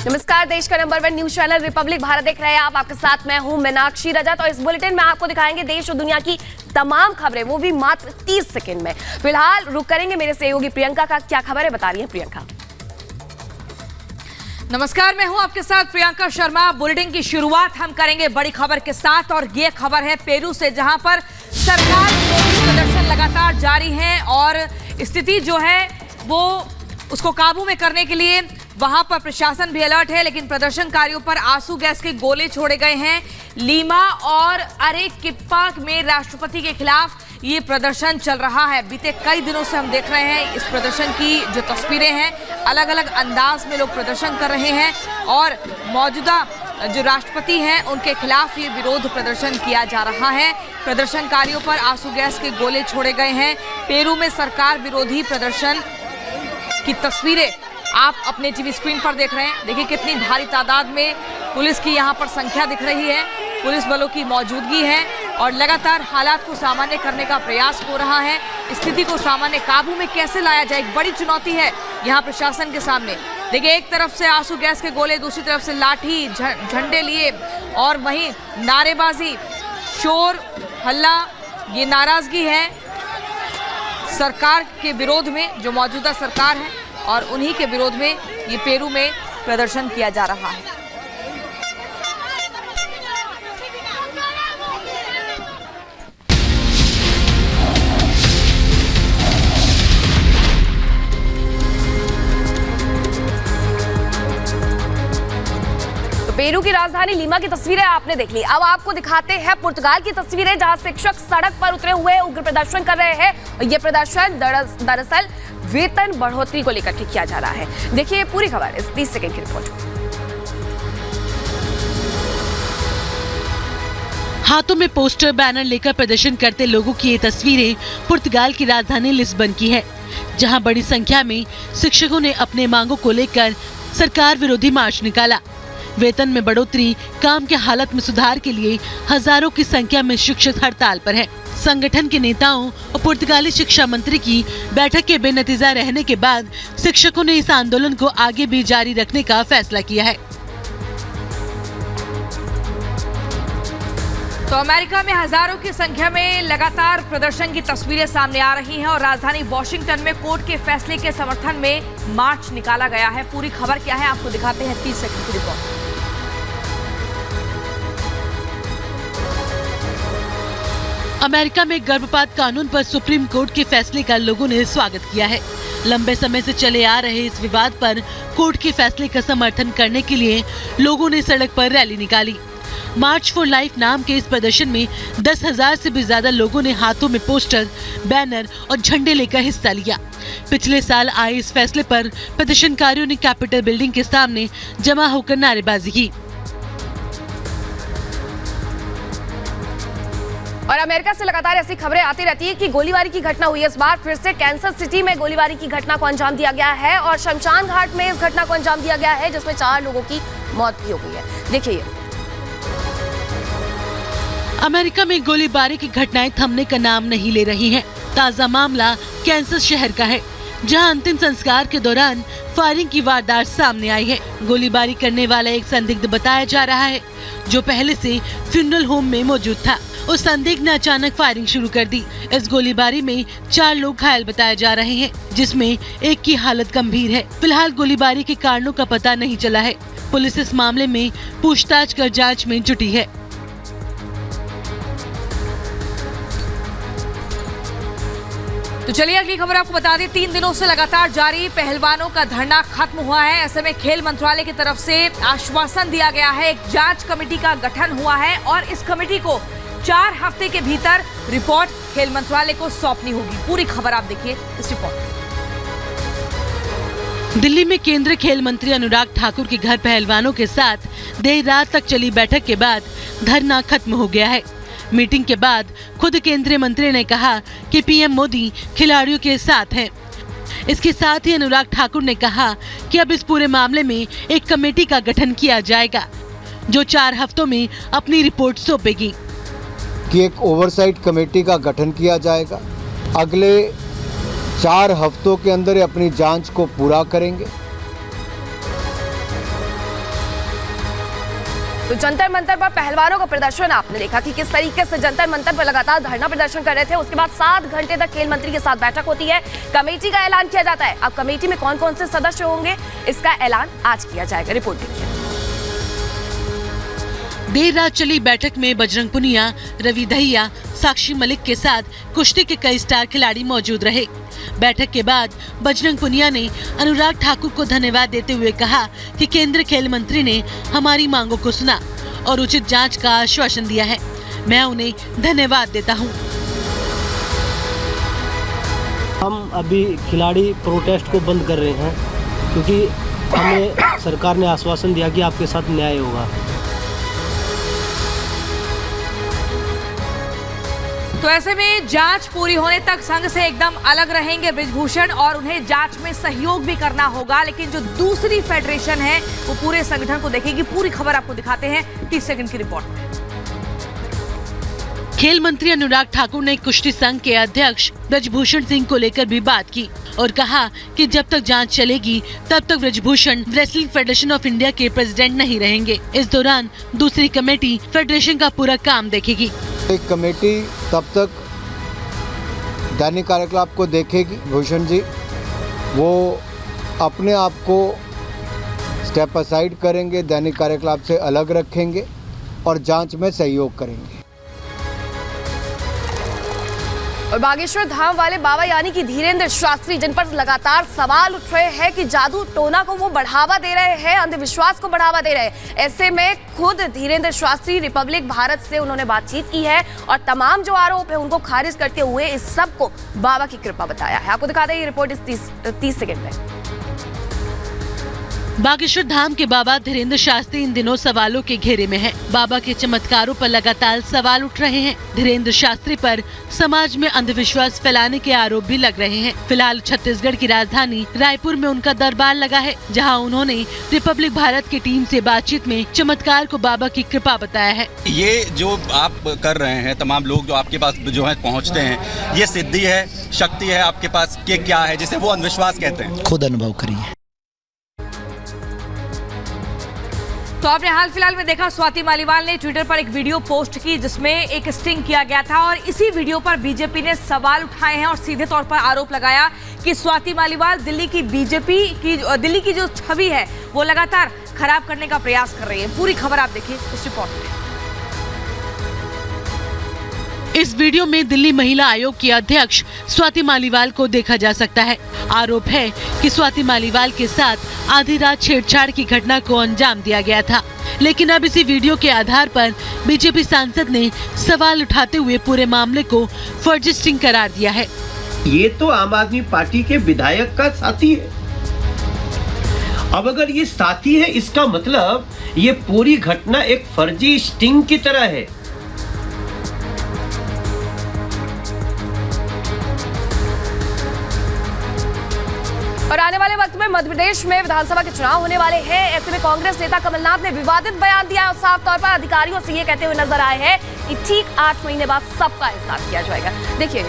नमस्कार, देश का number 1 news channel Republic Bharat देख रहे हैं आप। आपके साथ मैं हूं मीनाक्षी रजत और इस बुलेटिन में आपको दिखाएंगे देश और दुनिया की तमाम खबरें, वो भी मात्र 30 सेकंड में। फिलहाल रुक करेंगे मेरे सहयोगी प्रियंका का। क्या खबर है, बता रही है प्रियंका। नमस्कार, मैं हूं आपके साथ प्रियंका शर्मा। बुलेटिन की शुरुआत हम करेंगे बड़ी खबर के साथ और ये खबर है पेरू से, जहां पर सरकार विरोधी प्रदर्शन लगातार जारी है और स्थिति जो है वो उसको काबू में करने के लिए वहां पर प्रशासन भी अलर्ट है, लेकिन प्रदर्शनकारियों पर आंसू गैस के गोले छोड़े गए हैं। लीमा और अरेकिप्पा में राष्ट्रपति के खिलाफ ये प्रदर्शन चल रहा है। बीते कई दिनों से हम देख रहे हैं इस प्रदर्शन की जो तस्वीरें हैं, अलग अलग अंदाज में लोग प्रदर्शन कर रहे हैं और मौजूदा जो राष्ट्रपति हैं उनके खिलाफ ये विरोध प्रदर्शन किया जा रहा है। प्रदर्शनकारियों पर आंसू गैस के गोले छोड़े गए हैं। पेरू में सरकार विरोधी प्रदर्शन की तस्वीरें आप अपने टीवी स्क्रीन पर देख रहे हैं। देखिए कितनी भारी तादाद में पुलिस की यहाँ पर संख्या दिख रही है, पुलिस बलों की मौजूदगी है और लगातार हालात को सामान्य करने का प्रयास हो रहा है। स्थिति को सामान्य काबू में कैसे लाया जाए, एक बड़ी चुनौती है यहाँ प्रशासन के सामने। देखिए एक तरफ से आंसू गैस के गोले, दूसरी तरफ से लाठी झंडे लिए और वहीं नारेबाजी, शोर हल्ला, ये नाराजगी है सरकार के विरोध में, जो मौजूदा सरकार है और उन्हीं के विरोध में ये पेरू में प्रदर्शन किया जा रहा है। पेरू की राजधानी लीमा की तस्वीरें आपने देख ली। अब आपको दिखाते हैं पुर्तगाल की तस्वीरें, जहां शिक्षक सड़क पर उतरे हुए उग्र प्रदर्शन कर रहे हैं। ये प्रदर्शन दरअसल वेतन बढ़ोतरी को लेकर के किया जा रहा है। देखिए पूरी खबर इस 30 सेकंड की रिपोर्ट। हाथों में पोस्टर बैनर लेकर प्रदर्शन करते लोगों की ये तस्वीरें पुर्तगाल की राजधानी लिस्बन की है, जहां बड़ी संख्या में शिक्षकों ने अपने मांगों को लेकर सरकार विरोधी मार्च निकाला। वेतन में बढ़ोतरी, काम के हालत में सुधार के लिए हजारों की संख्या में शिक्षक हड़ताल पर हैं। संगठन के नेताओं और पुर्तगाली शिक्षा मंत्री की बैठक के बेनतीजा रहने के बाद शिक्षकों ने इस आंदोलन को आगे भी जारी रखने का फैसला किया है। तो अमेरिका में हजारों की संख्या में लगातार प्रदर्शन की तस्वीरें सामने आ रही हैं और राजधानी वॉशिंगटन में कोर्ट के फैसले के समर्थन में मार्च निकाला गया है। पूरी खबर क्या है आपको दिखाते हैं 30 सेकंड की रिपोर्ट। अमेरिका में गर्भपात कानून पर सुप्रीम कोर्ट के फैसले का लोगों ने स्वागत किया है। लंबे समय से चले आ रहे इस विवाद पर कोर्ट के फैसले का समर्थन करने के लिए लोगों ने सड़क पर रैली निकाली। मार्च फॉर लाइफ नाम के इस प्रदर्शन में 10,000 से भी ज्यादा लोगों ने हाथों में पोस्टर, बैनर और झंडे लेकर हिस्सा लिया। पिछले साल आए इस फैसले पर प्रदर्शनकारियों ने कैपिटल बिल्डिंग के सामने जमा होकर नारेबाजी की। और अमेरिका से लगातार ऐसी खबरें आती रहती है कि गोलीबारी की घटना हुई है। इस बार फिर से कैंसस सिटी में गोलीबारी की घटना को अंजाम दिया गया है और शमशान घाट में इस घटना को अंजाम दिया गया है, जिसमें 4 लोगों की मौत भी हो गई है। देखिए अमेरिका में गोलीबारी की घटनाएं थमने का नाम नहीं ले रही हैं। ताजा मामला कैंसस शहर का है, जहां अंतिम संस्कार के दौरान फायरिंग की वारदात सामने आई है। गोलीबारी करने वाला एक संदिग्ध बताया जा रहा है, जो पहले से फ्यूनरल होम में मौजूद था। उस संदिग्ध ने अचानक फायरिंग शुरू कर दी। इस गोलीबारी में 4 लोग घायल बताए जा रहे हैं, जिसमें एक की हालत गंभीर है। फिलहाल गोलीबारी के कारणों का पता नहीं चला है। पुलिस इस मामले में पूछताछ कर जांच में जुटी है। तो चलिए अगली खबर आपको बता दें। 3 दिनों से लगातार जारी पहलवानों का धरना खत्म हुआ है। ऐसे में खेल मंत्रालय की तरफ से आश्वासन दिया गया है, एक जांच कमेटी का गठन हुआ है और इस कमेटी को 4 हफ्ते के भीतर रिपोर्ट खेल मंत्रालय को सौंपनी होगी। पूरी खबर आप देखिए इस रिपोर्ट में। दिल्ली में केंद्रीय खेल मंत्री अनुराग ठाकुर के घर पहलवानों के साथ देर रात तक चली बैठक के बाद धरना खत्म हो गया है। मीटिंग के बाद खुद केंद्रीय मंत्री ने कहा कि पीएम मोदी खिलाड़ियों के साथ हैं। इसके साथ ही अनुराग ठाकुर ने कहा कि अब इस पूरे मामले में एक कमेटी का गठन किया जाएगा, जो 4 हफ्तों में अपनी रिपोर्ट सौंपेगी। कि एक ओवरसाइट कमेटी का गठन किया जाएगा, अगले 4 हफ्तों के अंदर अपनी जांच को पूरा करेंगे तो जंतर मंतर पर पहलवानों का प्रदर्शन आपने देखा कि किस तरीके से जंतर मंतर पर लगातार धरना प्रदर्शन कर रहे थे। उसके बाद 7 घंटे तक खेल मंत्री के साथ बैठक होती है, कमेटी का ऐलान किया जाता है। अब कमेटी में कौन कौन से सदस्य होंगे इसका ऐलान आज किया जाएगा। रिपोर्ट देखिए। देर रात चली बैठक में बजरंग पुनिया, रवि दहिया, साक्षी मलिक के साथ कुश्ती के कई स्टार खिलाड़ी मौजूद रहे। बैठक के बाद बजरंग पुनिया ने अनुराग ठाकुर को धन्यवाद देते हुए कहा कि केंद्रीय खेल मंत्री ने हमारी मांगों को सुना और उचित जांच का आश्वासन दिया है। मैं उन्हें धन्यवाद देता हूं। हम अभी खिलाड़ी प्रोटेस्ट को बंद कर रहे हैं क्योंकि हमें सरकार ने आश्वासन दिया कि आपके साथ न्याय होगा। तो ऐसे में जांच पूरी होने तक संघ से एकदम अलग रहेंगे बृजभूषण और उन्हें जांच में सहयोग भी करना होगा। लेकिन जो दूसरी फेडरेशन है वो पूरे संगठन को देखेगी। पूरी खबर आपको दिखाते हैं 30 सेकंड की रिपोर्ट में। खेल मंत्री अनुराग ठाकुर ने कुश्ती संघ के अध्यक्ष बृजभूषण सिंह को लेकर भी बात की और कहा कि जब तक जांच चलेगी तब तक Brijbhushan wrestling federation of India के प्रेसिडेंट नहीं रहेंगे। इस दौरान दूसरी कमेटी फेडरेशन का पूरा काम देखेगी। एक कमेटी तब तक दैनिक कार्यकलाप को देखेगी। भूषण जी वो अपने आप को स्टेप असाइड करेंगे, दैनिक कार्यकलाप से अलग रखेंगे और जांच में सहयोग करेंगे। और बागेश्वर धाम वाले बाबा यानी कि धीरेन्द्र शास्त्री, जिन पर लगातार सवाल उठ रहे हैं कि जादू टोना को वो बढ़ावा दे रहे हैं, अंधविश्वास को बढ़ावा दे रहे हैं। ऐसे में खुद धीरेन्द्र शास्त्री रिपब्लिक भारत से उन्होंने बातचीत की है और तमाम जो आरोप है उनको खारिज करते हुए इस सब को बाबा की कृपा बताया है। आपको दिखा दें ये रिपोर्ट इस 30 सेकेंड में। बागेश्वर धाम के बाबा धीरेन्द्र शास्त्री इन दिनों सवालों के घेरे में हैं। बाबा के चमत्कारों पर लगातार सवाल उठ रहे हैं। धीरेन्द्र शास्त्री पर समाज में अंधविश्वास फैलाने के आरोप भी लग रहे हैं। फिलहाल छत्तीसगढ़ की राजधानी रायपुर में उनका दरबार लगा है, जहां उन्होंने रिपब्लिक भारत की टीम से बातचीत में चमत्कार को बाबा की कृपा बताया है। ये जो आप कर रहे हैं, तमाम लोग जो आपके पास जो है पहुँचते हैं, ये सिद्धि है, शक्ति है आपके पास के क्या है जिसे वो अंधविश्वास कहते हैं? खुद अनुभव करिए। तो आपने हाल फिलहाल में देखा स्वाति मालीवाल ने ट्विटर पर एक वीडियो पोस्ट की जिसमें एक स्टिंग किया गया था और इसी वीडियो पर बीजेपी ने सवाल उठाए हैं और सीधे तौर पर आरोप लगाया कि स्वाति मालीवाल दिल्ली की बीजेपी की दिल्ली की जो छवि है वो लगातार खराब करने का प्रयास कर रही है। पूरी खबर आप देखिए इस रिपोर्ट में। इस वीडियो में दिल्ली महिला आयोग की अध्यक्ष स्वाति मालीवाल को देखा जा सकता है। आरोप है कि स्वाति मालीवाल के साथ आधी रात छेड़छाड़ की घटना को अंजाम दिया गया था, लेकिन अब इसी वीडियो के आधार पर बीजेपी सांसद ने सवाल उठाते हुए पूरे मामले को फर्जी स्टिंग करार दिया है। ये तो आम आदमी पार्टी के विधायक का साथी है। अब अगर ये साथी है इसका मतलब ये पूरी घटना एक फर्जी स्टिंग की तरह है। और आने वाले वक्त में मध्य प्रदेश में विधानसभा के चुनाव होने वाले हैं। ऐसे में कांग्रेस नेता कमलनाथ ने विवादित बयान दिया और साफ तौर पर अधिकारियों से ये कहते हुए नजर आए हैं कि ठीक 8 महीने बाद सबका हिसाब किया जाएगा। देखिए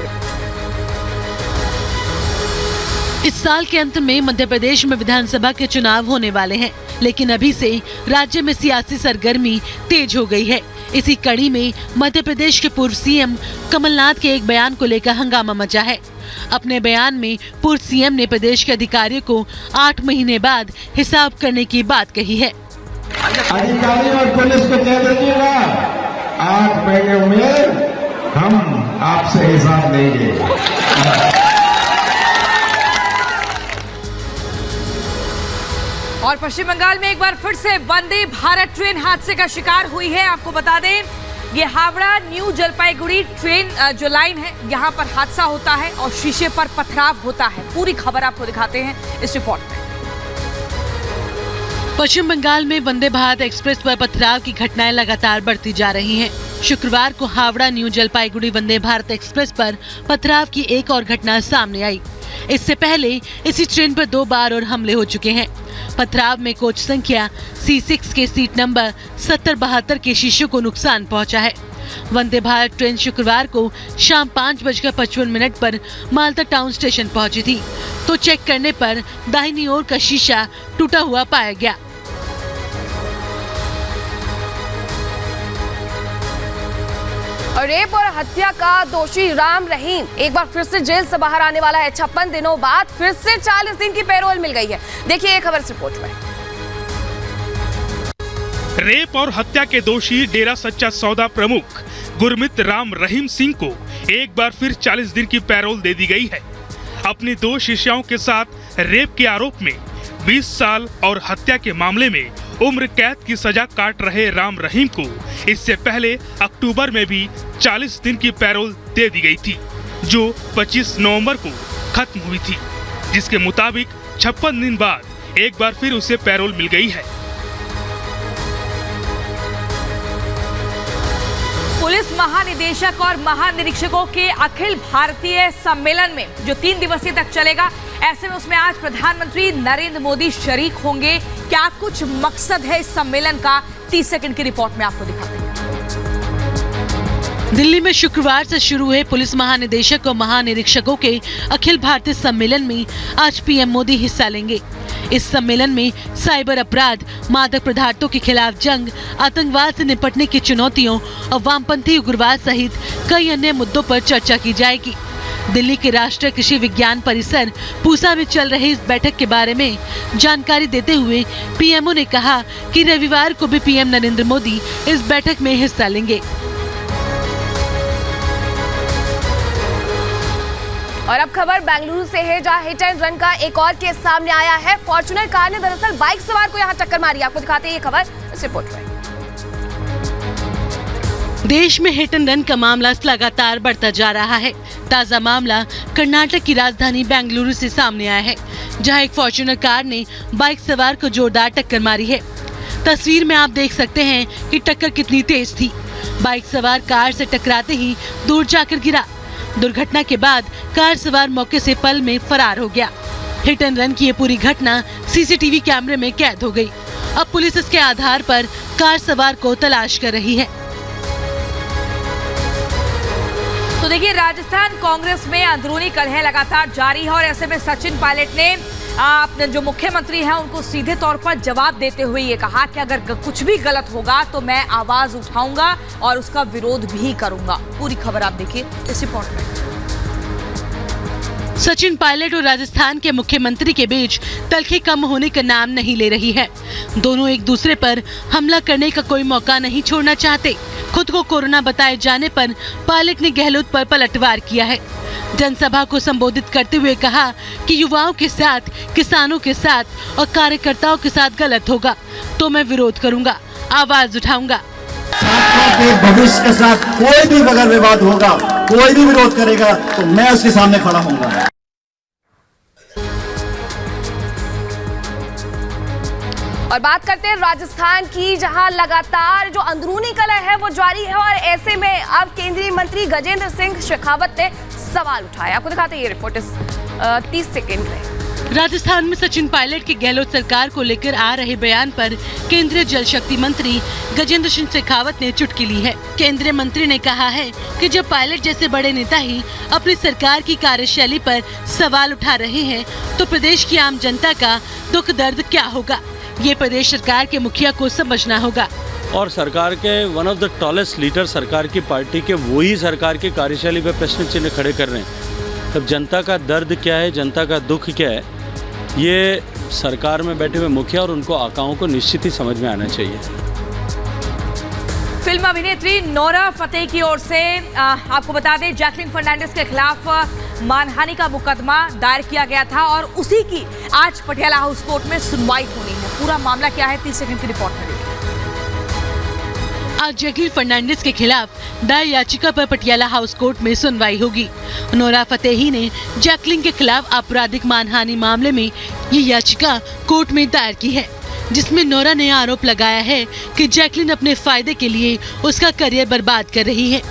इस साल के अंत में मध्य प्रदेश में विधानसभा के चुनाव होने वाले हैं, लेकिन अभी से राज्य में सियासी सरगर्मी तेज हो गई है। इसी कड़ी में मध्य प्रदेश के पूर्व सीएम कमलनाथ के एक बयान को लेकर हंगामा मचा है। अपने बयान में पूर्व सीएम ने प्रदेश के अधिकारियों को 8 महीने बाद हिसाब करने की बात कही है। अधिकारी और पुलिस को कह दीजिएगा 8 महीने में हम आपसे हिसाब लेंगे। और पश्चिम बंगाल में एक बार फिर से वंदे भारत ट्रेन हादसे का शिकार हुई है। आपको बता दें ये हावड़ा न्यू जलपाईगुड़ी ट्रेन जो लाइन है यहाँ पर हादसा होता है और शीशे पर पथराव होता है। पूरी खबर आपको दिखाते हैं इस रिपोर्ट में। पश्चिम बंगाल में वंदे भारत एक्सप्रेस पर पथराव की घटनाएं लगातार बढ़ती जा रही हैं। शुक्रवार को हावड़ा न्यू जलपाईगुड़ी वंदे भारत एक्सप्रेस पर पथराव की एक और घटना सामने आई। इससे पहले इसी ट्रेन पर 2 बार और हमले हो चुके हैं। पथराव में कोच संख्या C6 के सीट नंबर 7072 के शीशों को नुकसान पहुंचा है। वंदे भारत ट्रेन शुक्रवार को शाम 5:55 पर माल्टा टाउन स्टेशन पहुंची थी, तो चेक करने पर दाहिनी ओर का शीशा टूटा हुआ पाया गया। और रेप और हत्या का दोषी राम रहीम एक बार फिर से जेल से बाहर आने वाला है। 56 दिनों बाद फिर से 40 दिन की पैरोल मिल गई है। देखिए खबर इस रिपोर्ट में। रेप और हत्या के दोषी डेरा सच्चा सौदा प्रमुख गुरमीत राम रहीम सिंह को एक बार फिर 40 दिन की पैरोल दे दी गई है। अपनी 2 शिष्याओं के साथ रेप के आरोप में 20 साल और हत्या के मामले में उम्र कैद की सजा काट रहे राम रहीम को इससे पहले अक्टूबर में भी 40 दिन की पैरोल दे दी गई थी, जो 25 नवंबर को खत्म हुई थी, जिसके मुताबिक 56 दिन बाद एक बार फिर उसे पैरोल मिल गई है। पुलिस महानिदेशक और महानिरीक्षकों के अखिल भारतीय सम्मेलन में जो 3 दिवसीय तक चलेगा, ऐसे में उसमें आज प्रधानमंत्री नरेंद्र मोदी शरीक होंगे। क्या कुछ मकसद है इस सम्मेलन का, 30 सेकंड की रिपोर्ट में आपको दिखाते हैं। दिल्ली में शुक्रवार से शुरू हुए पुलिस महानिदेशक और महानिरीक्षकों के अखिल भारतीय सम्मेलन में आज पीएम मोदी हिस्सा लेंगे। इस सम्मेलन में साइबर अपराध, मादक पदार्थों के खिलाफ जंग, आतंकवाद से निपटने की चुनौतियों और वामपंथी उग्रवाद सहित कई अन्य मुद्दों पर चर्चा की जाएगी। दिल्ली के राष्ट्रीय कृषि विज्ञान परिसर पूसा में चल रही इस बैठक के बारे में जानकारी देते हुए पीएमओ ने कहा कि रविवार को भी पीएम नरेंद्र मोदी इस बैठक में हिस्सा लेंगे। और अब खबर बेंगलुरु से है, जहां हिट एंड रन का एक और केस सामने आया है। फॉर्च्यूनर कार ने दरअसल बाइक सवार को यहां टक्कर मारी। आपको दिखाते हैं ये खबर इस रिपोर्ट में। देश में हिट एंड रन का मामला लगातार बढ़ता जा रहा है। ताजा मामला कर्नाटक की राजधानी बेंगलुरु से सामने आया है, जहां एक फॉर्च्यूनर कार ने बाइक सवार को जोरदार टक्कर मारी है। तस्वीर में आप देख सकते हैं कि टक्कर कितनी तेज थी। बाइक सवार कार से टकराते ही दूर जाकर गिरा। दुर्घटना के बाद कार सवार मौके से पल में फरार हो गया। हिट एंड रन की ये पूरी घटना सीसीटीवी कैमरे में कैद हो गई। अब पुलिस इसके आधार पर कार सवार को तलाश कर रही है। तो देखिए, राजस्थान कांग्रेस में अंदरूनी कलह लगातार जारी है और ऐसे में सचिन पायलट ने अपने जो मुख्यमंत्री हैं उनको सीधे तौर पर जवाब देते हुए ये कहा कि अगर कुछ भी गलत होगा तो मैं आवाज उठाऊंगा और उसका विरोध भी करूंगा। पूरी खबर आप देखिए इस रिपोर्ट में। सचिन पायलट और राजस्थान के मुख्यमंत्री के बीच तलखी कम होने का नाम नहीं ले रही है। दोनों एक दूसरे पर हमला करने का कोई मौका नहीं छोड़ना चाहते। खुद को कोरोना बताए जाने पर पायलट ने गहलोत पर पलटवार किया है। जनसभा को संबोधित करते हुए कहा कि युवाओं के साथ, किसानों के साथ और कार्यकर्ताओं के साथ गलत होगा तो मैं विरोध करूंगा, आवाज उठाऊंगा। के भविष्य के साथ कोई भी अगर विवाद होगा, कोई भी विरोध करेगा तो मैं उसके सामने खड़ा होऊंगा। और बात करते हैं राजस्थान की, जहां लगातार जो अंदरूनी कलह है वो जारी है और ऐसे में अब केंद्रीय मंत्री गजेंद्र सिंह शेखावत ने सवाल उठाया। आपको दिखाते हैं ये रिपोर्ट इस 30 सेकेंड में। राजस्थान में सचिन पायलट की गहलोत सरकार को लेकर आ रहे बयान पर केंद्रीय जल शक्ति मंत्री गजेंद्र सिंह शेखावत ने चुटकी ली है। केंद्रीय मंत्री ने कहा है कि जब पायलट जैसे बड़े नेता ही अपनी सरकार की कार्यशैली पर सवाल उठा रहे हैं तो प्रदेश की आम जनता का दुख दर्द क्या होगा, ये प्रदेश सरकार के मुखिया को समझना होगा। और सरकार के one of the tallest leader सरकार की पार्टी के वही सरकार की कार्यशैली पे प्रश्न चिन्ह खड़े कर रहे हैं। तब जनता का दर्द क्या है, जनता का दुख क्या है, ये सरकार में बैठे हुए मुखिया और उनको आकाओं को निश्चित ही समझ में आना चाहिए। फिल्म अभिनेत्री नोरा फतेही की ओर से आपको बता दें, जैकलिन फर्नांडिस के खिलाफ मानहानि का मुकदमा दायर किया गया था और उसी की आज पटियाला हाउस कोर्ट में सुनवाई होनी है। पूरा मामला क्या है, 30 सेकंड की रिपोर्ट में देखिए। आज जैकलिन फर्नांडिस के खिलाफ दायर याचिका पर पटियाला हाउस कोर्ट में सुनवाई होगी। नोरा फतेही ने जैकलिन के खिलाफ आपराधिक मानहानि मामले में ये याचिका कोर्ट में दायर की है, जिसमें नोरा ने आरोप लगाया है कि जैकलिन अपने फायदे के लिए उसका करियर बर्बाद कर रही है।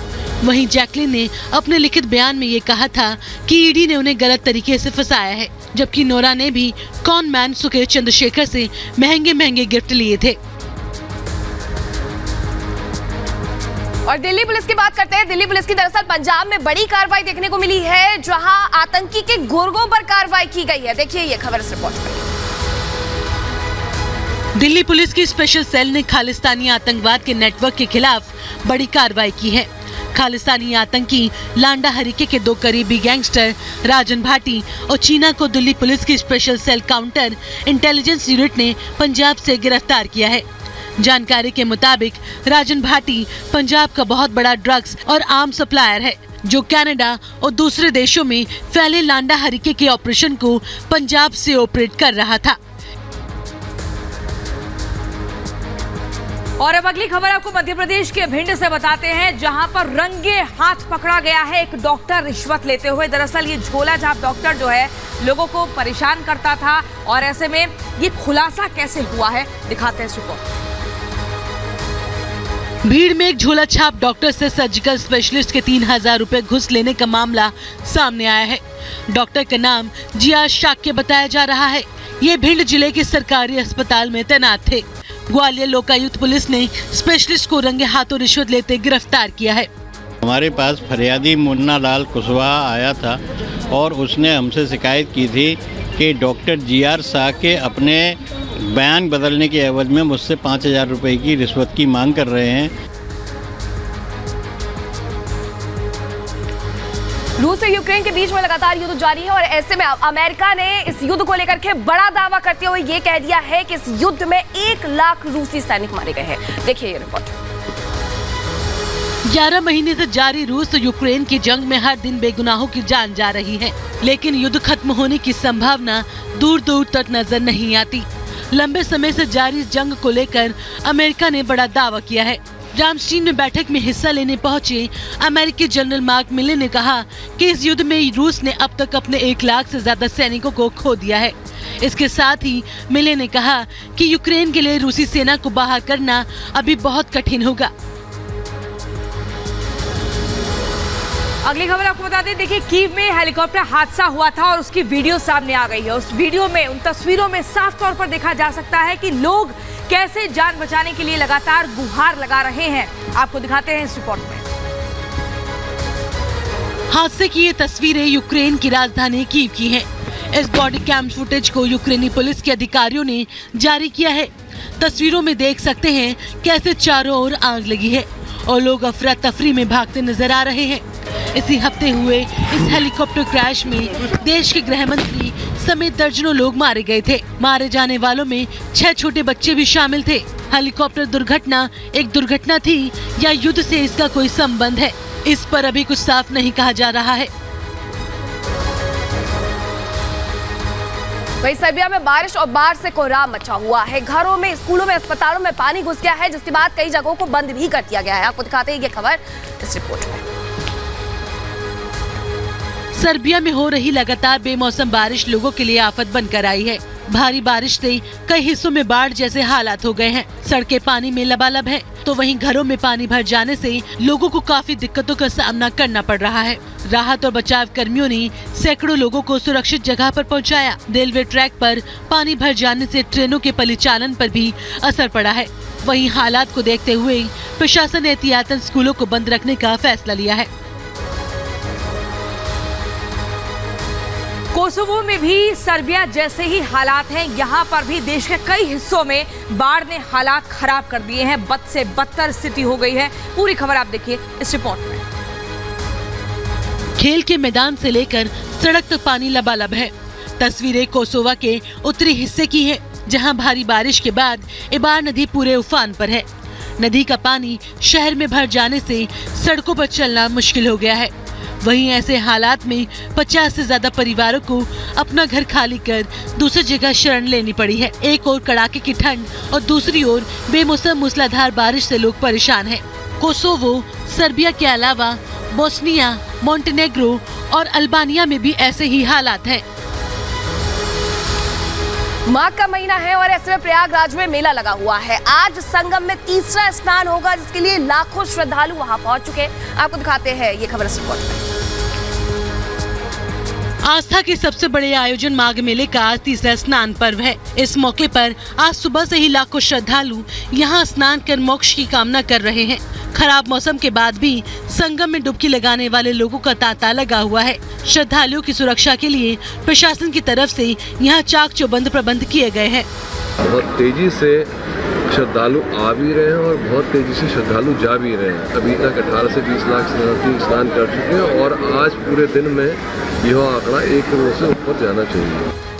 वहीं जैकलिन ने अपने लिखित बयान में ये कहा था कि ईडी ने उन्हें गलत तरीके से फंसाया है, जबकि नोरा ने भी कॉन मैन सुकेश चंद्रशेखर से महंगे गिफ्ट लिए थे। और दिल्ली पुलिस की बात करते हैं। दिल्ली पुलिस की दरअसल पंजाब में बड़ी कार्रवाई देखने को मिली है, जहां आतंकी के गुर्गों पर कार्रवाई की गई है। देखिए ये खबर इस रिपोर्ट में। दिल्ली पुलिस की स्पेशल सेल ने खालिस्तानी आतंकवाद के नेटवर्क के खिलाफ बड़ी कार्रवाई की है। खालिस्तानी आतंकी लांडा हरिके के 2 करीबी गैंगस्टर राजन भाटी और चीना को दिल्ली पुलिस की special cell counter intelligence unit ने पंजाब से गिरफ्तार किया है। जानकारी के मुताबिक राजन भाटी पंजाब का बहुत बड़ा ड्रग्स और आर्म सप्लायर है, जो कनाडा और दूसरे देशों में फैले लांडा हरिके के ऑपरेशन को पंजाब से ऑपरेट कर रहा था। और अब अगली खबर आपको मध्य प्रदेश के भिंड से बताते हैं, जहां पर रंगे हाथ पकड़ा गया है एक डॉक्टर रिश्वत लेते हुए। दरअसल ये झोला छाप डॉक्टर जो है लोगों को परेशान करता था, और ऐसे में ये खुलासा कैसे हुआ है दिखाते हैं इस रिपोर्ट। भीड़ में एक झोला छाप डॉक्टर से सर्जिकल स्पेशलिस्ट के 3000 रुपए घुस लेने का मामला सामने आया है। डॉक्टर का नाम जिया शाक्य बताया जा रहा है। ये भिंड जिले के सरकारी अस्पताल में तैनात थे। ग्वालियर लोकायुक्त पुलिस ने स्पेशलिस्ट को रंगे हाथों रिश्वत लेते गिरफ्तार किया है। हमारे पास फरियादी मुन्ना लाल कुशवाहा आया था और उसने हमसे शिकायत की थी कि डॉक्टर जीआर शाह के अपने बयान बदलने के एवज में मुझसे 5000 रुपए की रिश्वत की मांग कर रहे हैं। रूस और यूक्रेन के बीच में लगातार युद्ध जारी है, और ऐसे में अमेरिका ने इस युद्ध को लेकर के बड़ा दावा करते हुए ये कह दिया है कि इस युद्ध में 1 लाख रूसी सैनिक मारे गए हैं। देखिए ये रिपोर्ट। 11 महीने से जारी रूस और यूक्रेन की जंग में हर दिन बेगुनाहों की जान जा रही है, लेकिन युद्ध खत्म होने की संभावना दूर दूर तक नजर नहीं आती। लंबे समय से जारी इस जंग को लेकर अमेरिका ने बड़ा दावा किया है। रामस्टीन में बैठक में हिस्सा लेने पहुंचे अमेरिकी जनरल मार्क मिले ने कहा कि इस युद्ध में रूस ने अब तक अपने 1 लाख से ज्यादा सैनिकों को खो दिया है। इसके साथ ही मिले ने कहा कि यूक्रेन के लिए रूसी सेना को बाहर करना अभी बहुत कठिन होगा। अगली खबर आपको बता दें, देखिए कीव में हेलीकॉप्टर हादसा हुआ था और उसकी वीडियो सामने आ गई है। उस वीडियो में, उन तस्वीरों में साफ तौर पर देखा जा सकता है कि लोग कैसे जान बचाने के लिए लगातार गुहार लगा रहे हैं। आपको दिखाते हैं इस रिपोर्ट में। हादसे की ये तस्वीरें यूक्रेन की राजधानी कीव की हैं। इस बॉडी कैम फुटेज को यूक्रेनी पुलिस के अधिकारियों ने जारी किया है। तस्वीरों में देख सकते हैं कैसे चारों ओर आग लगी है और लोग अफरा तफरी में भागते नजर आ रहे हैं। इसी हफ्ते हुए इस हेलीकॉप्टर क्रैश में देश के गृह मंत्री समेत दर्जनों लोग मारे गए थे। मारे जाने वालों में 6 छोटे बच्चे भी शामिल थे। हेलीकॉप्टर दुर्घटना एक दुर्घटना थी या युद्ध से इसका कोई संबंध है, इस पर अभी कुछ साफ नहीं कहा जा रहा है। वहीं सर्बिया में बारिश और बाढ़ से कोहराम मचा हुआ है। घरों में, स्कूलों में, अस्पतालों में पानी घुस गया है, जिसके बाद कई जगहों को बंद भी कर दिया गया है। आपको दिखाते हैं ये खबर इस रिपोर्ट में। सर्बिया में हो रही लगातार बेमौसम बारिश लोगों के लिए आफत बनकर आई है। भारी बारिश से कई हिस्सों में बाढ़ जैसे हालात हो गए हैं। सड़कें पानी में लबालब हैं, तो वहीं घरों में पानी भर जाने से लोगों को काफी दिक्कतों का सामना करना पड़ रहा है। राहत और बचाव कर्मियों ने सैकड़ों लोगों को सुरक्षित जगह पर पहुंचाया। रेलवे ट्रैक पर पानी भर जाने से ट्रेनों के परिचालन पर भी असर पड़ा है। वहीं हालात को देखते हुए प्रशासन ने एहतियातन स्कूलों को बंद रखने का फैसला लिया है। कोसोवो में भी सर्बिया जैसे ही हालात हैं। यहाँ पर भी देश के कई हिस्सों में बाढ़ ने हालात खराब कर दिए हैं। बद से बदतर स्थिति हो गई है। पूरी खबर आप देखिए इस रिपोर्ट में। खेल के मैदान से लेकर सड़क तक पानी लबालब है। तस्वीरें कोसोवा के उत्तरी हिस्से की है, जहां भारी बारिश के बाद इबार नदी पूरे उफान पर है। नदी का पानी शहर में भर जाने से सड़कों पर चलना मुश्किल हो गया है। वहीं ऐसे हालात में 50 से ज्यादा परिवारों को अपना घर खाली कर दूसरी जगह शरण लेनी पड़ी है। एक ओर कड़ाके की ठंड और दूसरी ओर बेमौसम मूसलाधार बारिश से लोग परेशान हैं। कोसोवो, सर्बिया के अलावा बोस्निया, मोंटेनेग्रो और अल्बानिया में भी ऐसे ही हालात हैं। माघ का महीना है और ऐसे में प्रयागराज में मेला लगा हुआ है। आज संगम में तीसरा स्नान होगा, जिसके लिए लाखों श्रद्धालु वहां पहुंच चुके हैं। आपको दिखाते हैं ये खबर इस रिपोर्ट में। आस्था के सबसे बड़े आयोजन माघ मेले का आज तीसरा स्नान पर्व है। इस मौके पर आज सुबह से ही लाखों श्रद्धालु यहां स्नान कर मोक्ष की कामना कर रहे हैं। खराब मौसम के बाद भी संगम में डुबकी लगाने वाले लोगों का तांता लगा हुआ है। श्रद्धालुओं की सुरक्षा के लिए प्रशासन की तरफ से यहां चाक चौबंद प्रबंध किए गए हैं। बहुत तेजी से श्रद्धालु आ भी रहे हैं और बहुत तेजी से श्रद्धालु जा भी रहे हैं। अभी तक 18 से 20 लाख शरणार्थी स्नान कर चुके हैं और आज पूरे दिन में यह आंकड़ा 1 करोड़ से ऊपर जाना चाहिए।